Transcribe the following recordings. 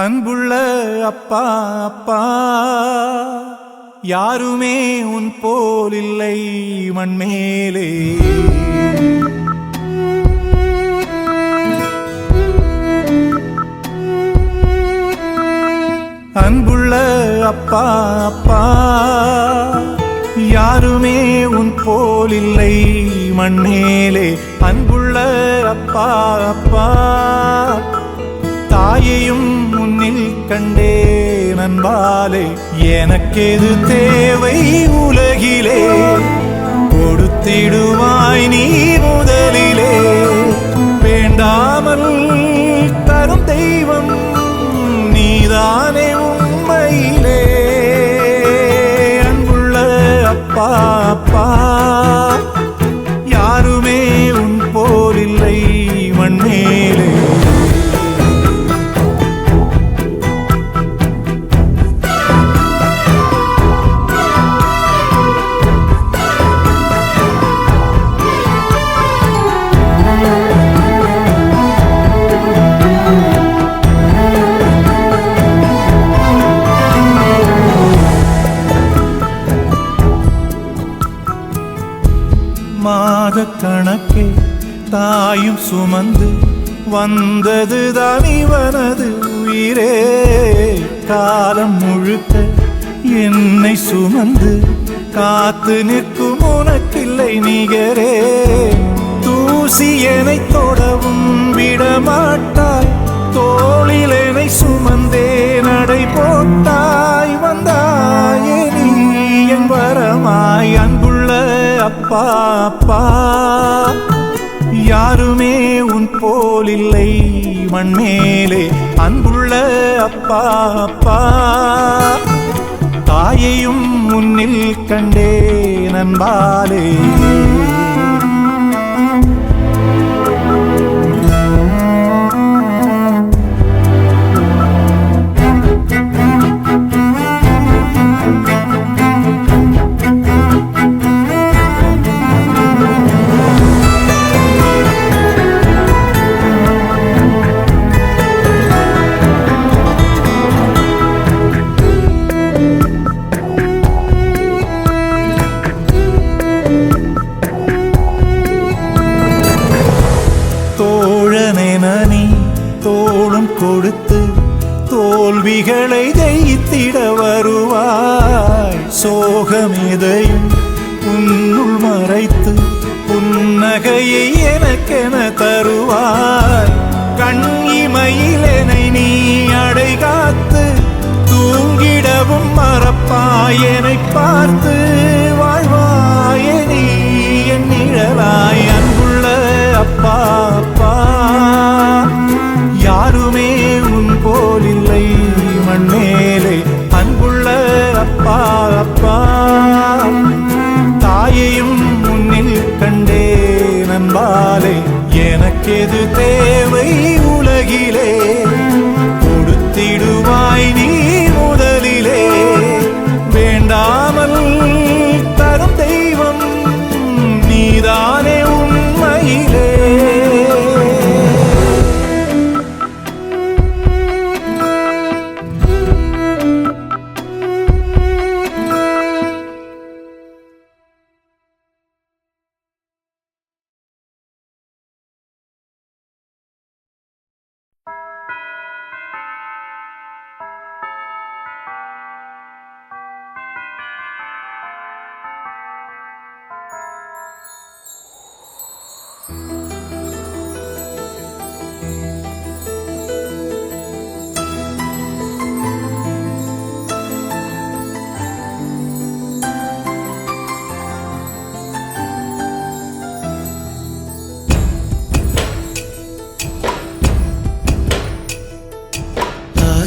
அன்புள்ள அப்பா அப்பா, யாருமே உன் போல் இல்லை மண்மேலே. அன்புள்ள அப்பா அப்பா, யாருமே உன் போல் இல்லை மண்மேலே. அன்புள்ள அப்பா அப்பா, தாயையும் முன்னில் கண்டே நண்பாலே. எனக்கெது தேவை உலகிலே, கொடுத்திடுவாய் நீ முதலிலே. வேண்டாமல் தரும் தெய்வம் நீதானே உண்மையிலே. அன்புள்ள அப்பா அப்பா, யாருமே உன் போல் இல்லை மண்மேலே. மாத கணக்கே தாயும் சுமந்து வந்தது தான் இவனது உயிரே. காலம் முழுக்க என்னை சுமந்து காத்து நிற்கும் உனக்கில்லை நிகரே. தூசி என்னை தொடவும் விடமாட்டாய், தோளில் என்னை சுமந்தே நடை போட்டாய். வந்தாயே நீ என் வரமாய். அன்புள்ள அப்பா அப்பா, யாருமே உன் போல் இல்லை மண்மேலே. அன்புள்ள அப்பா அப்பா, தாயையும் முன்னில் கண்டே நண்பாலே. தோளும் கொடுத்து தோல்விகளை ஜெயித்திட வருவாய். சோகமெதையும் உன்னுள் மறைத்து புன்னகையை எனக்கென தருவாய். கண் இமையில் என்னை நீ அடை காத்து தூங்கிடவும் மறப்பாய். என்னை பார்த்து வாழ்வாய் நீ என் நிழலாய். அன்புள்ள அப்பா அப்பா, யாருமே உன் போல் இல்லை மண்மேலே. அன்புள்ள அப்பா அப்பா, தாயையும் முன்னில் கண்டே நண்பாலே. எனக்கெது தேவை உலகிலே, கொடுத்திடுவாய் நீ முதலிலே. வேண்டாமல் தரும் தெய்வம் நீதானே உண்மையிலே.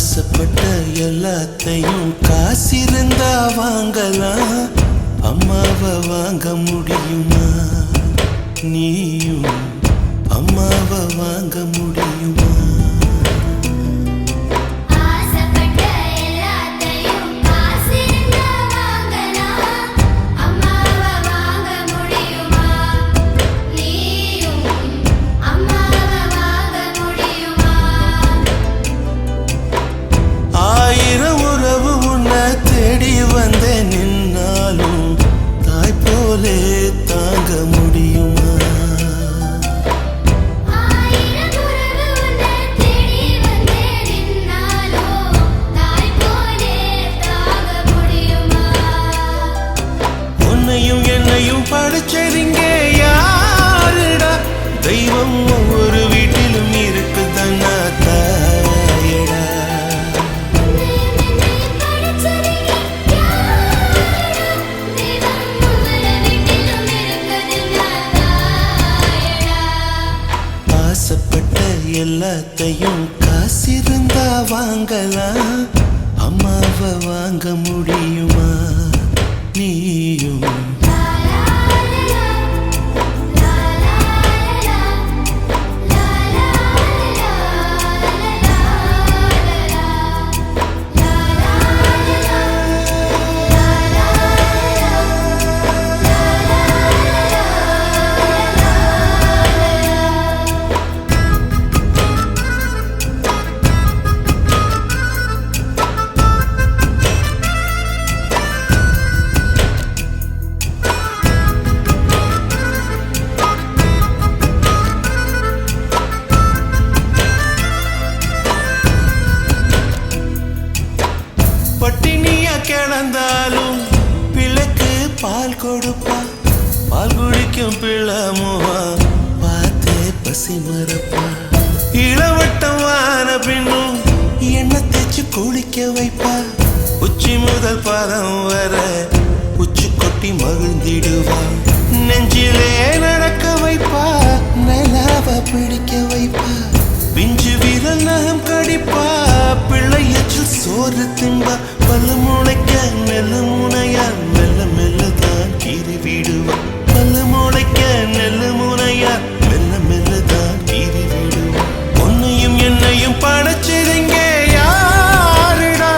ஆசைப்பட்ட எல்லாத்தையும் காசிருந்தா வாங்கலாம். அம்மாவை வாங்க முடியுமா? நீயும் அம்மாவை வாங்க முடியுமா? எல்லாத்தையும் காசிருந்தா வாங்கலாம், அம்மாவை வாங்க முடியுமா? நீயும் பட்டினியா கிடந்தாலும் பிள்ளைக்கு பால் கொடுப்பா, பால் குடிக்கும் பிள்ளமுவா பார்த்தே பசி மறப்பா. இளவட்டமான பின்னும் எண்ணெய் தேய்ச்சி குளிக்க வைப்பா, உச்சி முதல் பாதம் வர உச்சி கொட்டி மகிழ்ந்திடுவா. நெஞ்சிலே நடக்க வைப்பா, நிலாவ பிடிக்க வைப்பா, பிஞ்சு விரல் நகம் கடிப்பா, பிள்ளையச்சில் சோறு திம்பா. பல்லு முளைக்க மெல்ல முனையா மெல்ல மெல்ல தான் கீறி விடுவா. பல்லு முளைக்க நெல்லு முனையா மெல்ல மெல்ல தான் கீறி விடுவா. உன்னையும் என்னையும் படைச்சதுங்க யாருடா?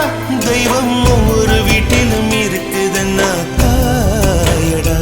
தெய்வம் ஒவ்வொரு வீட்டிலும் இருக்குதுன்னா தாயடா.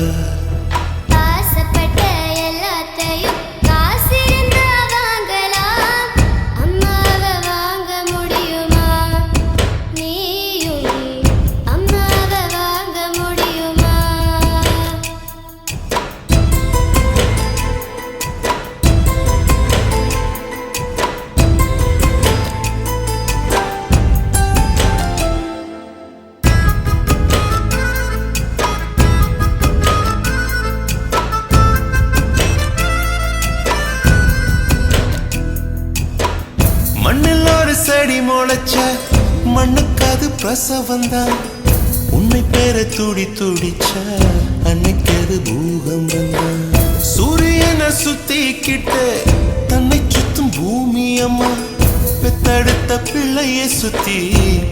மண்ணில் ஒரு செடி முளைச்ச மண்ணுக்கு அது பிரசவந்தான். உன்னை பேர துடி துடிச்ச அன்னைக்கு அது பூகம்பம் தான். சூரியனை சுத்திக்கிட்டு தன்னை சுத்தும் பூமி அம்மா, பெத்தெடுத்த பிள்ளையை சுத்தி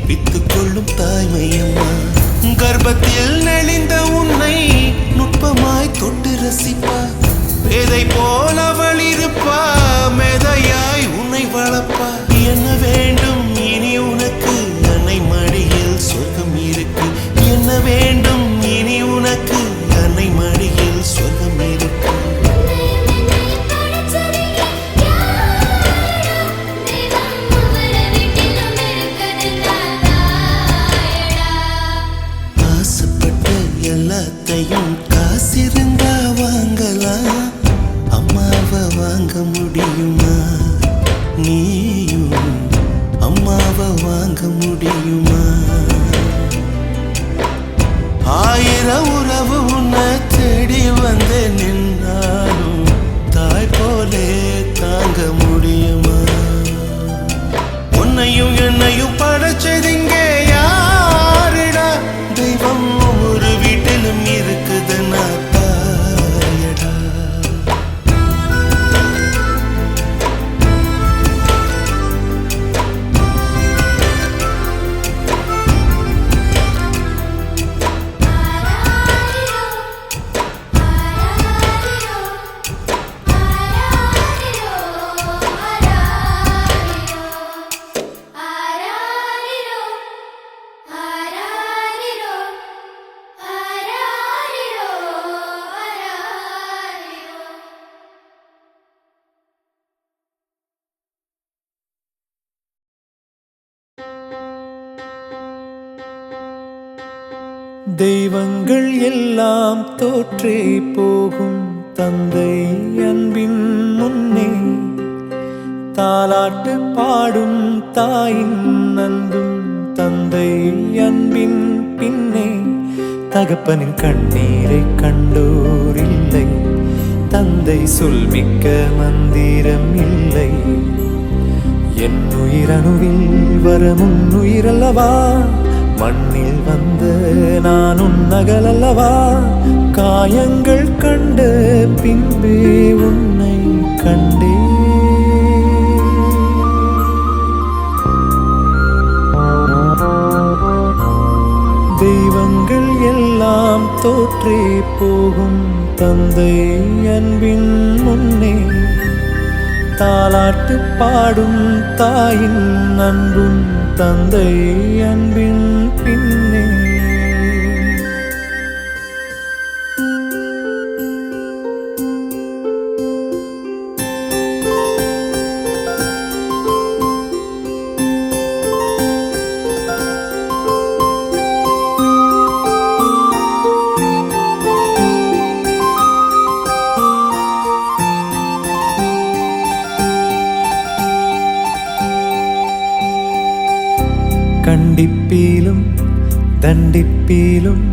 பித்து கொள்ளும் தாய்மை அம்மா. கர்ப்பத்தில் நெளிந்த உன்னை நுட்பமாய் தொட்டு ரசிப்பா, பேதை போல அவள் இருப்பா, மேதையாய் உன்னை வளர்ப்பா. என்ன வேண்டும் இனி உனக்கு? அன்னை மடியில் சொர்க்கம் இருக்கு. என்ன வேண்டும் இனி உனக்கு? அன்னை மடியில் சொர்க்கம் இருக்கு. ஆசைப்பட்ட எல்லாத்தையும் காசிருந்தா வாங்கலாம், அம்மாவை வாங்க முடியுமா? நீயும் அம்மாவை வாங்க முடியுமா? ஆயிரம் உறவு உன்னை தேடி வந்து நின்னாலும் தாய் போலே தாங்க முடியுமா? உன்னையும் என்னையும் படைச்சதிங்க யாருடா? தெய்வம் ஒவ்வொரு வீட்டிலும் இருக்குதுன்னா தாயடா. தெய்வங்கள் எல்லாம் தோற்றே போகும் தந்தை அன்பின் முன்னே, தாலாட்டு பாடும் தாயின் அன்பும் தந்தை அன்பின் பின்னே. தகப்பனின் கண்ணீரை கண்டோர் இல்லை, தந்தை சொல்மிக்க மந்திரம் இல்லை. என் உயிரணுவில் வரும் உயிரல்லவா, மண்ணில் வந்த நான் உன்னகலல்லவா. காயங்கள் கண்ட பின்பே உன்னை கண்டே. தோற்றே போகும் தந்தை அன்பின் முன்னே தாலாட்டு பாடும் தாயின் அன்பும் தந்தை அன்பின் பின்னே. கண்டிப்பீலும் தண்டிப்பீலும்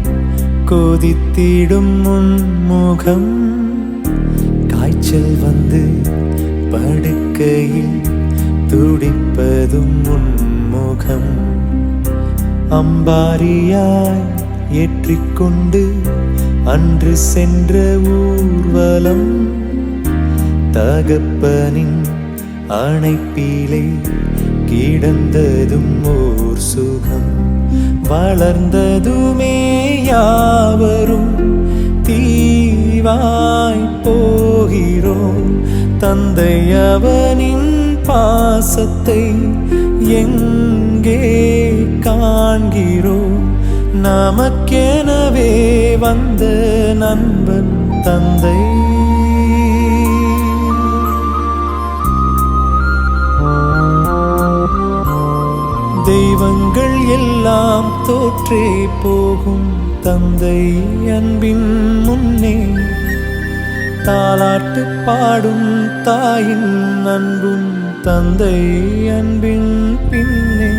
கோதித்திடும் முன்முகம் காய்ச்சல் வந்து படுக்கையில் துடிப்பதும் முன்முகம் அம்பாரியாய் ஏற்றிக்கொண்டு அன்று சென்ற ஊர்வலம் தகப்பனின் அணைப்பிலே கிடந்ததும் ஓர் சுகம் வளர்ந்ததுமே யாவரும் தீவாய் போகிறோம் தந்தை அவனின் பாசத்தை எங்கே காண்கிறோம் நமக்கெனவே வந்த நண்பன் தந்தை. தெய்வங்கள் எல்லாம் தோற்றே போகும் தந்தை அன்பின் முன்னே தாலாட்டு பாடும் தாயின் அன்பும் தந்தை அன்பின் பின்னே.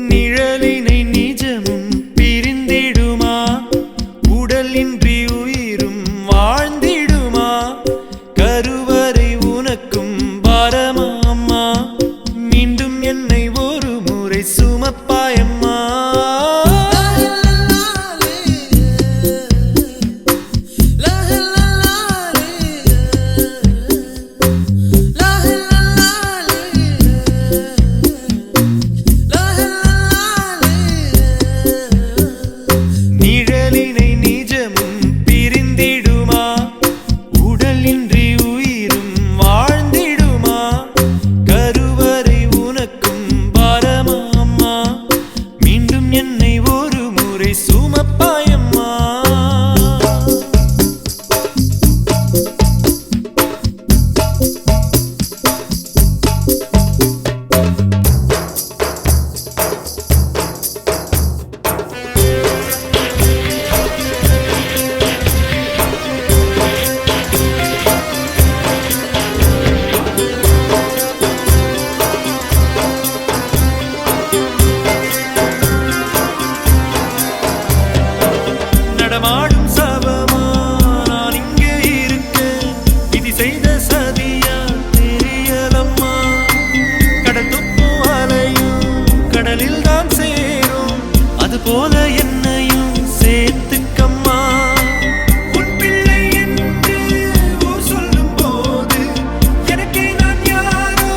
நிழலினை நிஜமும் பிரிந்திடுமா உடலின்றி உயிரும் வாழ்ந்திடுமா கருவறை உனக்கும் பாரமா அம்மா மீண்டும் என்னை ஒரு முறை சுமப்பாயம்மா. நிழலினை நிஜமும் பிரிந்திடுமா உடலின்றி உயிரும் வாழ்ந்திடுமா கருவறை உனக்கும் பாரமா அம்மா மீண்டும் என்னை ஒரு முறை சுமப்பாயம்மா. நடமாடும் சவமா நான் இங்கே இருக்கேன் விதி செய்த சதியா தெரியலம்மா கடல் துப்பும் அலையும் கடலில் தான் சேரும் அதுபோல என்னையும் சேர்த்துக்கம்மா. உன் பிள்ளை என்று ஊர் சொல்லும் போது எனக்கே நான் யாரோ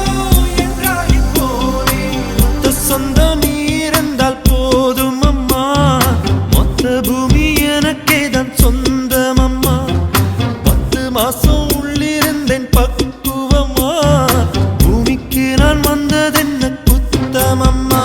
என்றாகி போனேன். மொத்த சொந்தம் நீ இருந்தால் போதும் அம்மா மொத்த பூமி எனக்கே தான் சொந்தம் அம்மா 10 மாசம் உள்ளிருந்தேன் பக்குவமா பூமிக்கு நான் வந்ததென்ன குத்தம் அம்மா.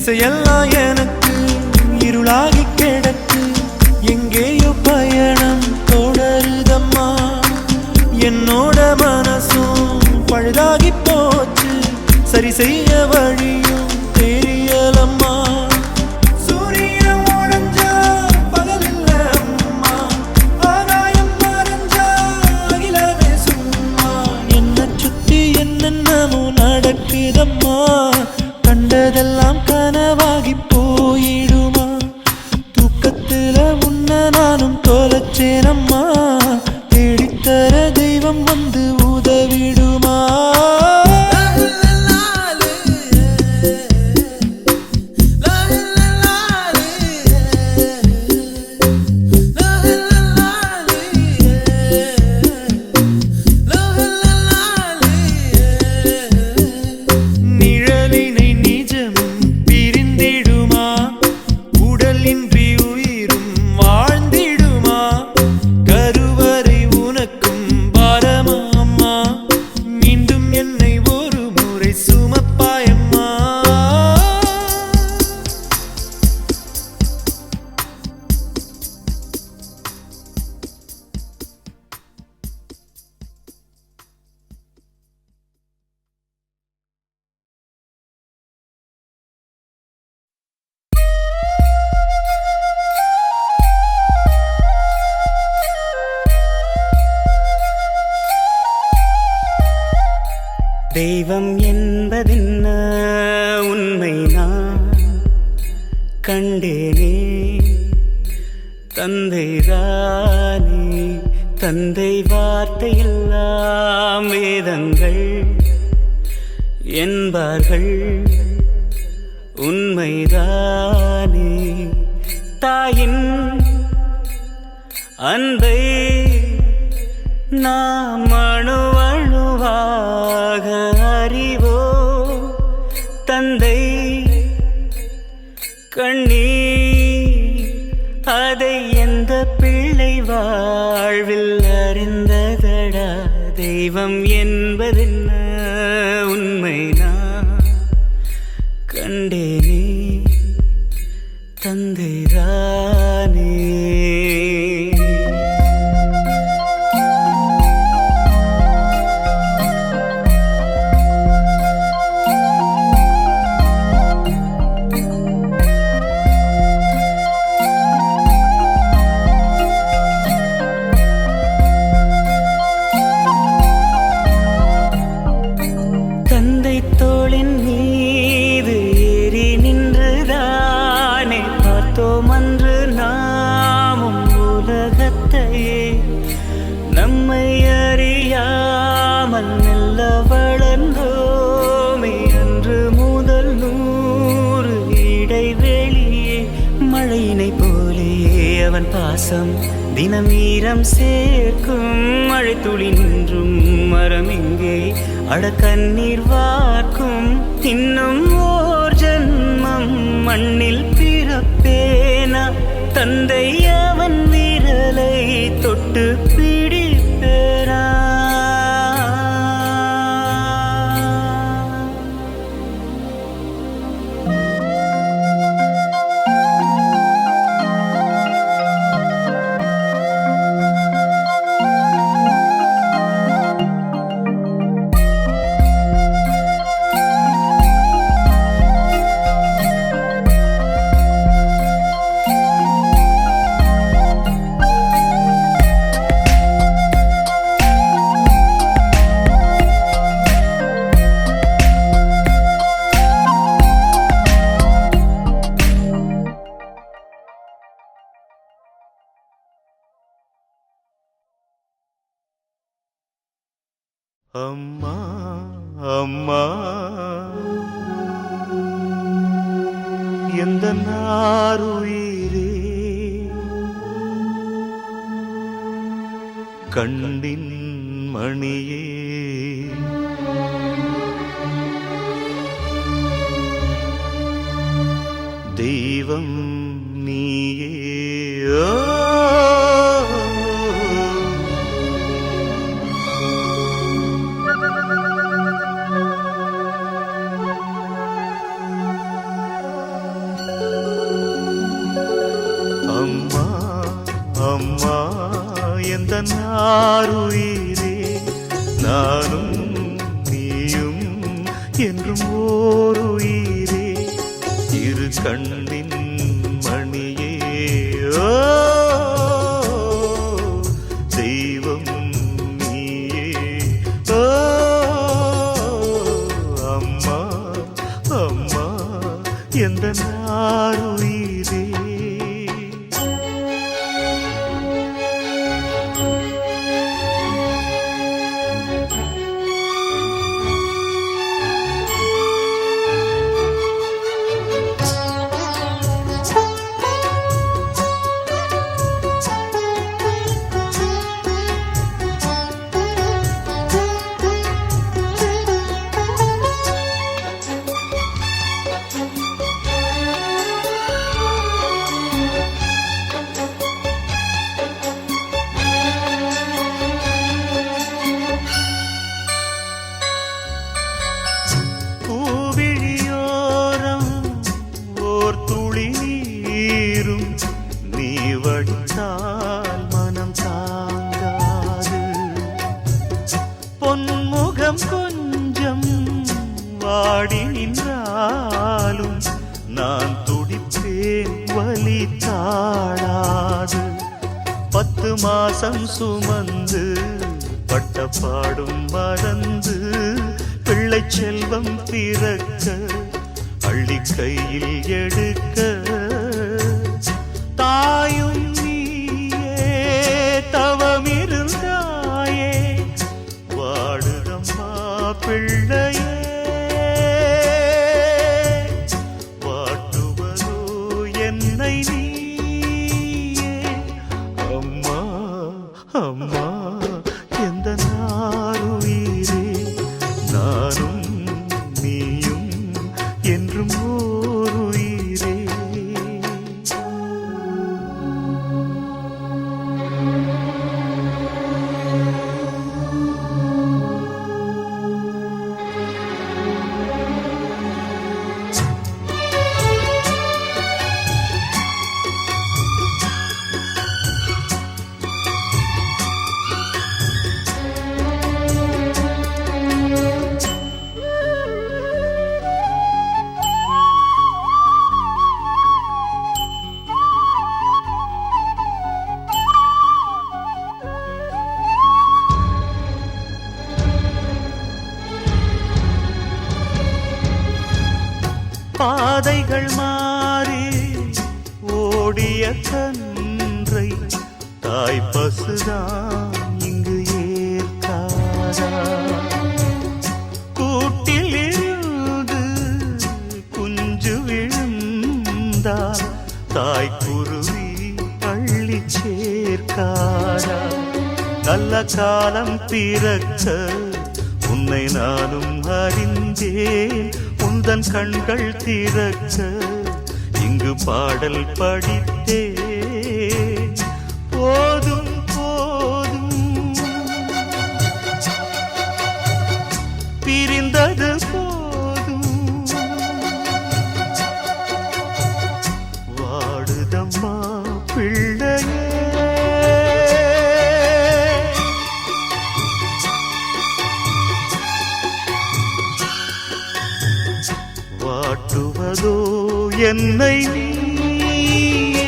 திசையெல்லாம் எனக்கு இருளாகி கிடக்கு, எங்கேயோ பயணம் தொடருதம்மா. என்னோட மனசும் பழுதாகி போச்சு, சரி செய்ய வழியும் தெரியலம்மா. சூரியன் உடைஞ்சா பகலில்ல அம்மா, ஆகாயம் மறைஞ்சா அகிலமே சும்மா. என்ன சுத்தி என்னென்னமோ நடக்குதம்மா, கண்டதெல்லாம் கனவாகி போயிடுமா. தூக்கத்துல உன்ன நானும் தொலைச்சேனம்மா, தேடித்தர தெய்வம் வந்து உதவிடுமா. நிழலினை நிஜமும் பிரிந்திடுமா, உடலின்றி உயிரும் வாழ்ந்திடுமா. கருவறை உனக்கும் பாரமாம்மா, மீண்டும் என்னை ஒரு முறை சுமப்பாயம்மா. தெய்வம் என்பதென்ன உண்மை நான் கண்டேனே. தந்தைதானே தந்தை வார்த்தையெல்லாம் வேதங்கள் என்பார்கள், உண்மைதானே. தாயின் அன்பை நாம் அணு அணுவாக அறிவோ, தந்தை கண்ணீர் அதை எந்த பிள்ளை வாழ்வில் அறிந்ததடா. தெய்வம் என்பதென்ன உண்மை நான் கண்டேனே, தந்தைதானே. தோளின் மீது ஏறி நின்றுதானே பார்த்தோம் அன்று நாமும் உலகத்தையே. நம்மை அறியாமல் மெல்ல வளர்ந்தோமே, அன்று முதல் 100 இடைவெளியே. மழையினை போலேயே அவன் பாசம் தினம் ஈரம் சேர்க்கும், மழை துளி நின்றும் மரம் எங்கே அட கண்ணீர் வார்க்கும். இன்னும் ஓர் ஜன்மம் மண்ணில் பிறப்பேனா, தந்தை அவன் விரலை தொட்டு பிடிப்பேனா. அம்மா அம்மா எந்த நாருயிரே, கண்ணின் மணியே, தெய்வம் நீயே. ஆருயிரே நானும் நீயும் என்றும் ஓருயிரே இரு கண்ணின் மணியே ஓ தெய்வம் நீயே ஓ அம்மா அம்மா எந்த ஆருயிரே நீ வடித்தால் மனம் தாங்காது பொன்முகம் கொஞ்சம் வாடி நின்றாலும் நான் துடிப்பேன் வலி தாழாது 10 மாசம் சுமந்து பட்ட பாடும் மறந்து பிள்ளை செல்வம் பிறக்க அள்ளி கையில் எடுக்க தாயும் நீயே தவமிருந்தாயே வாடுதம்மா பிள்ளையே வாட்டுவதோ என்னை நீயே அம்மா அம்மா எந்த நாருயிரே நானும் நீயும் என்றும் ஓருயிரே பாதைகள் மாறி ஓடிய கன்றை தாய் பசுதான் இங்கு ஏற்காதா கூட்டில் இருந்து குஞ்சு விழுந்தா தாய் குருவி பள்ளி சேர்க்காதா நல்ல காலம் பிறக்க உன்னை நானும் அறிந்தேன் உந்தன் கண்கள் திறக்க இங்கு பாடல் படித்தேன் போதும் போதும் பிரிந்தது போதும் வாடுதம்மா பிள்ளையே வாட்டுவதோ என்னை நீயே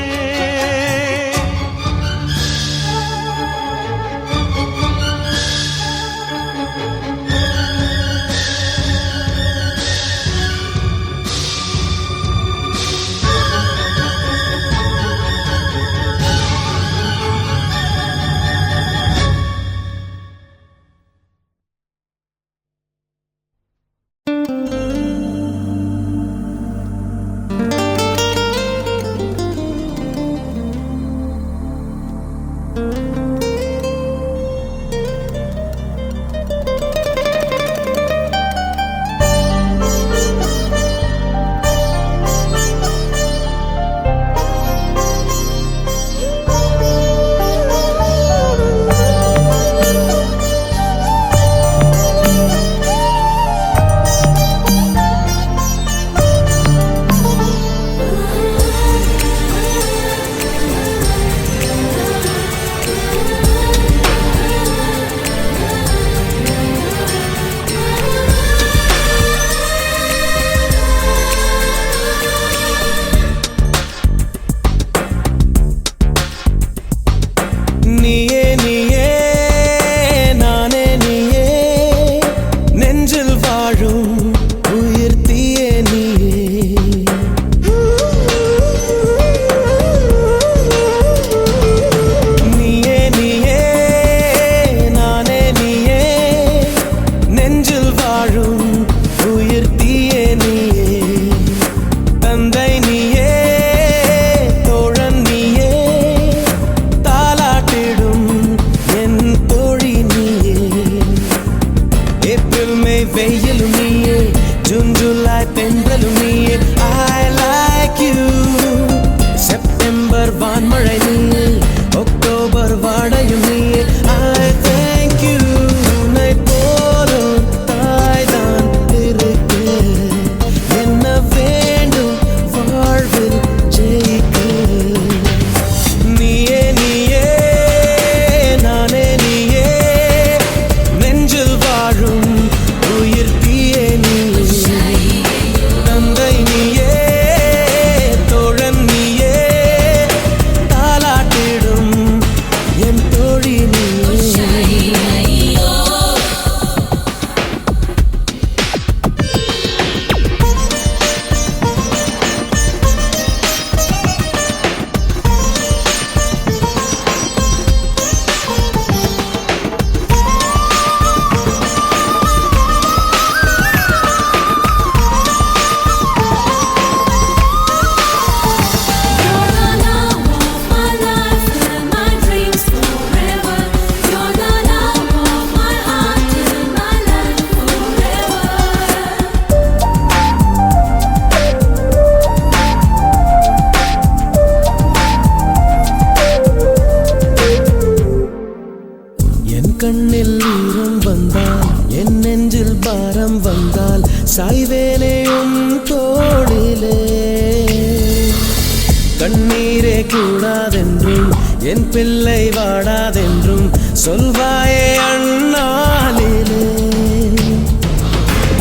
பிள்ளை வாடாதென்றும் சொல்வாயே அண்ணாலிலே.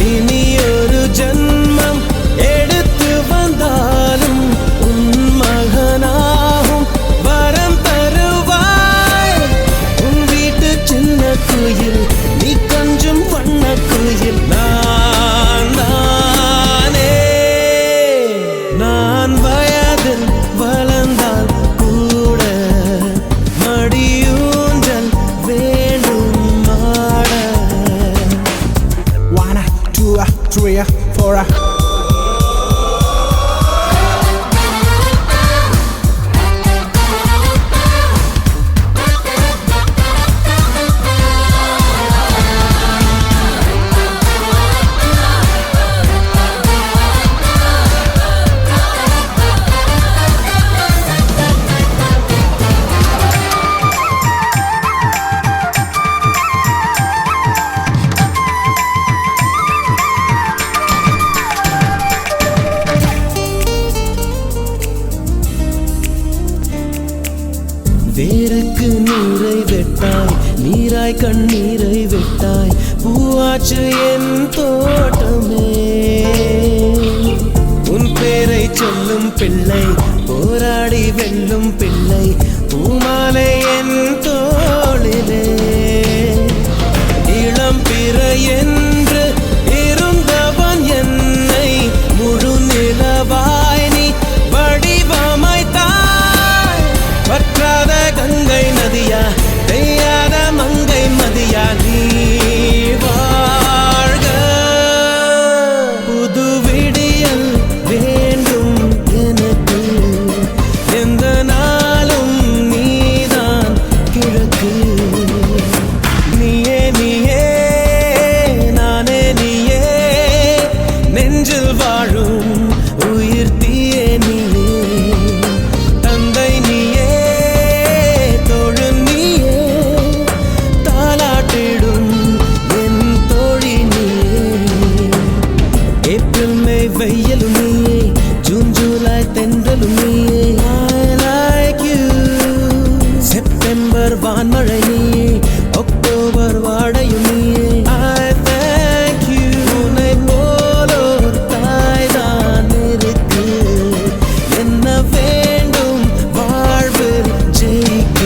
இனி ஒரு ஜன்மம் எடுத்து வந்தாலும் உன் மகனாகும் வரம் தருவாய். உன் வீட்டு சின்ன குயில் நீ கொஞ்சம் வண்ண குயில் நான் தானே. நான் வயதில் வளர்ந்தால் கூட மடியூஞ்சல் வேண்டும் மாட. 1, 2, 3, 4. வேருக்கு நீரை வெட்டாய், நீராய் கண்ணீரை வெட்டாய், பூவாச்சு என் தோட்டமே. உன் பேரை சொல்லும் பிள்ளை போராடி வெல்லும் பிள்ளை, பூமாலை என் தோளிலே. இளம் பிறை என்று இருந்தவன் என்னை முழு நிலவாய் நீ வடிவமைத்தாய். வற்றாத கங்கை நதியா பெய்யாத மங்கை மதியா நீ வாழ்க. புது விடியல் வேண்டும் எனக்கு, எந்த நாளும் நீதான் கிழக்கு. நீயே நீயே நானே நீயே, நெஞ்சில் வாழும் உயிர் தீயே நீயே. தந்தை நீயே தோழு நீயே, தாலாட்டிடும் என் தோழி நீயே. ஏப்ரல் மே வெயிலும் நீயே, ஜூன் ஜூலை தென்றலும் நீயே. I like you. செப்டம்பர் வான்மழை நீயே, அக்டோபர் வாடையும் நீயே. I thank you. உன்னை போலோர் தாய்தான் இருக்கு, என்ன வேண்டும் வாழ்வில் ஜெயிக்க.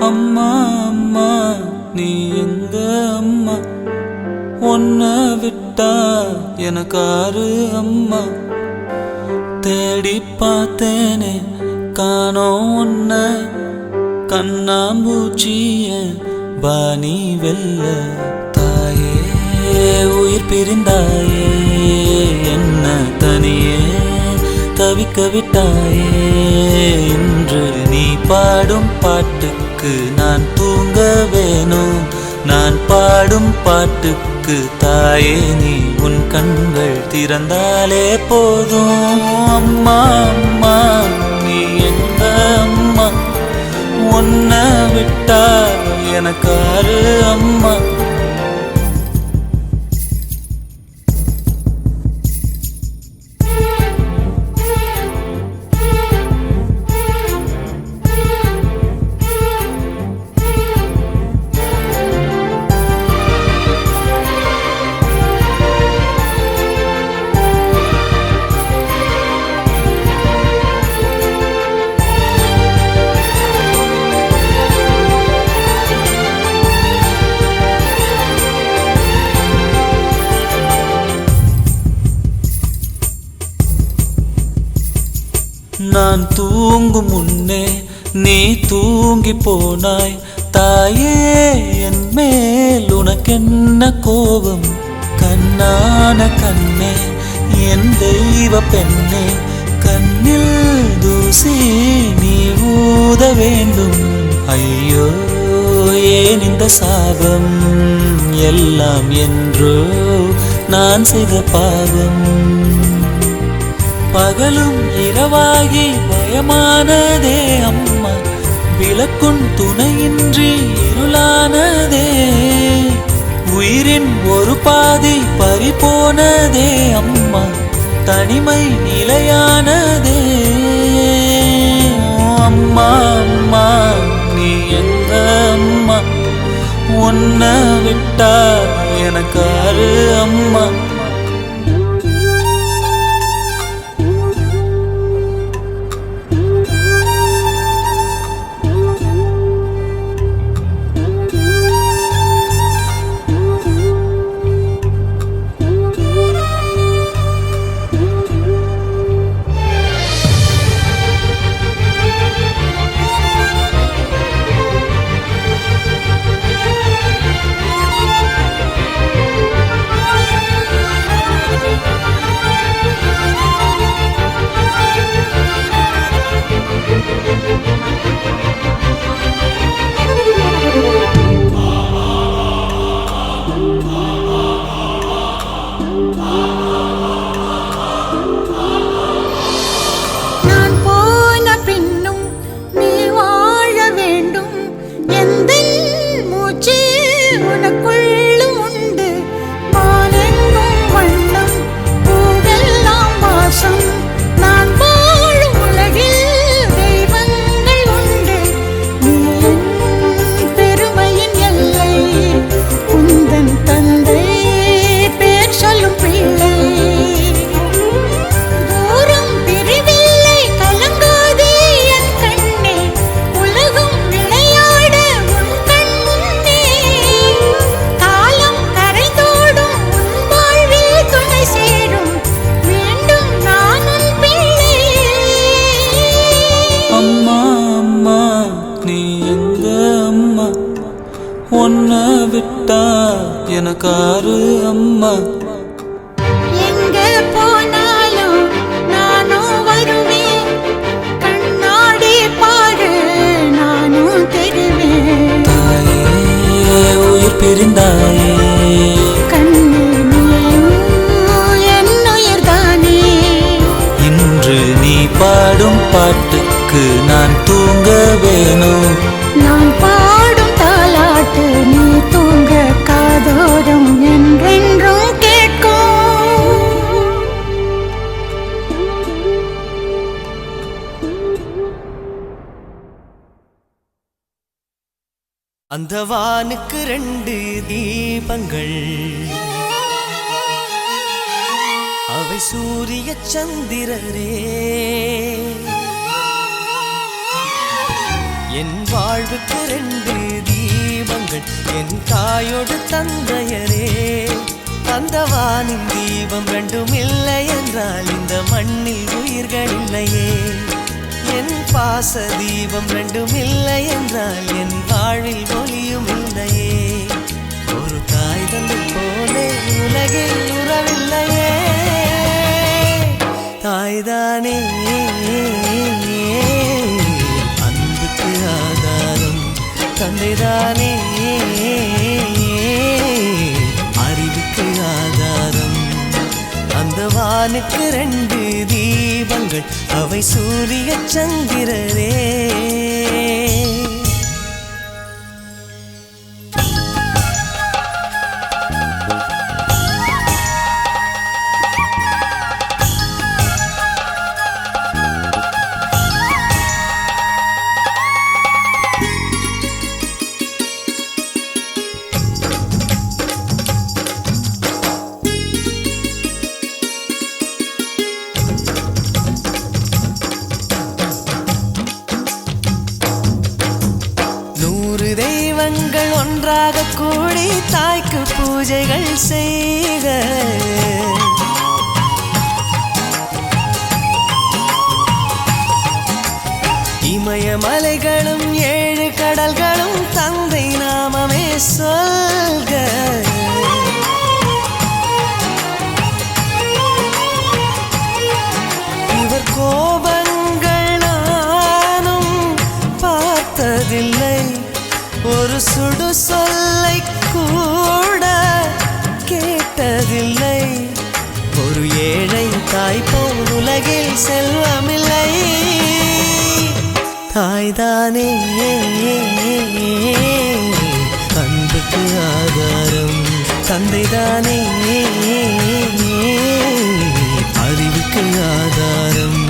அம்மா அம்மா நீ எங்க அம்மா, உன்னை விட்டா எனக்காரு அம்மா. தேடி பார்த்தேனே காணோம் உன்னை, கண்ணாம்பூச்சிய பாணி வெல்ல. தாயே உயிர் பிரிந்தாயே, என்ன தனியே தவிக்க விட்டாயே. இன்று நீ பாடும் பாட்டுக்கு நான் தூங்க வேணும், நான் பாடும் பாட்டுக்கு தாயே நீ உன் கண்கள் திறந்தாலே போதும். அம்மா அம்மா நீ எங்க அம்மா, உன்னை விட்டா எனக்காரு அம்மா. நான் தூங்கும் முன்னே நீ தூங்கி போனாய் தாயே, என் மேல் உனக்கென்ன கோபம்? கண்ணான கண்ணே, என் தெய்வ பெண்ணே, கண்ணில் தூசி நீ ஊத வேண்டும். ஐயோ ஏன் இந்த சாபம்? எல்லாம் என்றோ நான் செய்த பாவம். பகலும் இரவாகி பயமானதே அம்மா, விளக்குன் துணையின்றி இருளானதே. உயிரின் ஒரு பாதி பறிபோனதே அம்மா, தனிமை நிலையானதே. அம்மா அம்மா நீ எங்க அம்மா? உன்னை விட்டா எனக்காரு அம்மா? உன்னை விட்டா எனக்காரு அம்மா? எங்க போனாலும் நானும் வருவேன், கண்ணாடி பாரு நானும் தெரிவேன். தாயே உயிர் பிரிந்தாயே, கண்ணீர் என் உயிர் தானே. இன்று நீ பாடும் பாட்டுக்கு நான் தூங்க வேணும். நான் பாடும் தாலாட்டு நீ தூங்க காதோரம் என்றென்றும் கேட்கும். அந்த வானுக்கு 2 தீபங்கள், அவை சூரிய சந்திரரே. என் வாழ்வுக்கு 2 தீபங்கள், என் தாயோடு தந்தையரே. அந்த வானின் தீபம் 2ம் இல்லை என்றால் இந்த மண்ணில் உயிர்கள் இல்லையே. என் பாச தீபம் 2ம் இல்லை என்றால் என் வாழ்வில் ஒளியும் இல்லையே. ஒரு தாய் தந்தை போலே உலகில் உறவில்லையே. தாய்தானே அன்புக்கு ஆதாரம், தந்தைதானே அறிவுக்கு ஆதாரம். அந்த வானுக்கு 2 தீபங்கள், அவை சூரிய சந்திரரே. தெய்வங்கள் ஒன்றாக கூடி தாய்க்கு பூஜைகள் செய்க. மலைகளும் 7 கடல்களும் தந்தை நாமமே சொல்க. இவர் கோபங்கள் நானும் பார்த்ததில்லை, ஒரு சுடு சொல்லை கூட கேட்டதில்லை. ஒரு ஏழை தாய் போல் உலகில் செல்வமில்லை. தாய்தானே அன்புக்கு ஆதாரம், தந்தைதானே அறிவுக்கு ஆதாரம்.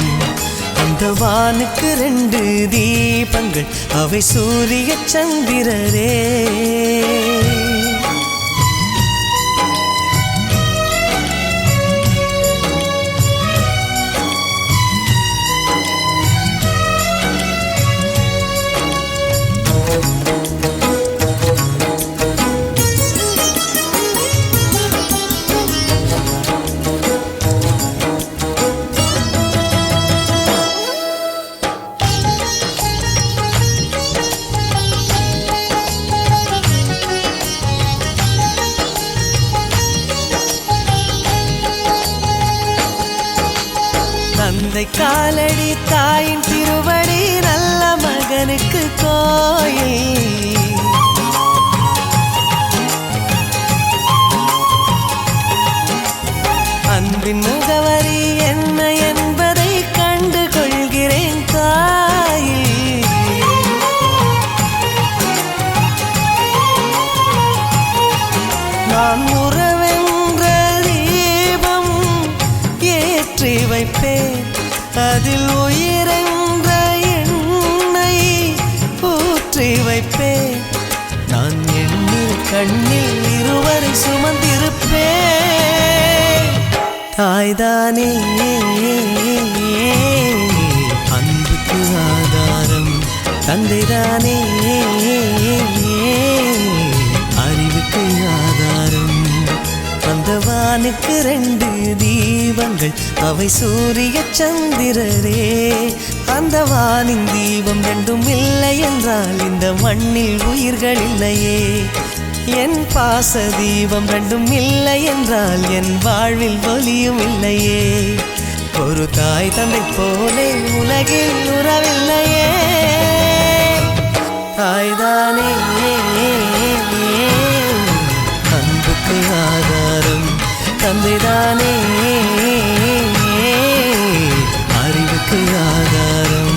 அந்த வானுக்கு 2 தீபங்கள், அவை சூரிய சந்திரரே. தந்தை காலடி தாயின் திருவடி, நல்ல மகனுக்கு கோயில். அன்பின் முகவரி என்ன என்பதை கண்டு கொள்கிறேன் தாயே. நான் உறவென்ற தீபம் ஏற்றி வைப்பேன், அதில் உயிரென்ற எண்ணெய் ஊற்றி வைப்பேன். நான் எண்ணில் கண்ணில் இருவரை சுமந்திருப்பேன். தாய்தானே அன்புக்கு ஆதாரம், தந்தைதானே அறிவுக்கு ஆதாரம். அந்த வானுக்கு 2 தீபங்கள், அவை சூரிய சந்திரரே. அந்த வானின் தீபம் 2ம் இல்லை என்றால் இந்த மண்ணில் உயிர்கள் இல்லையே. என் பாச தீபம் 2ம் இல்லை என்றால் என் வாழ்வில் ஒளியும் இல்லையே. ஒரு தாய் தந்தை போலே உலகில் உறவில்லையே. தாய்தானே அன்புக்கு ஆதாரம், தந்தைதானே அறிவுக்கு ஆதாரம்.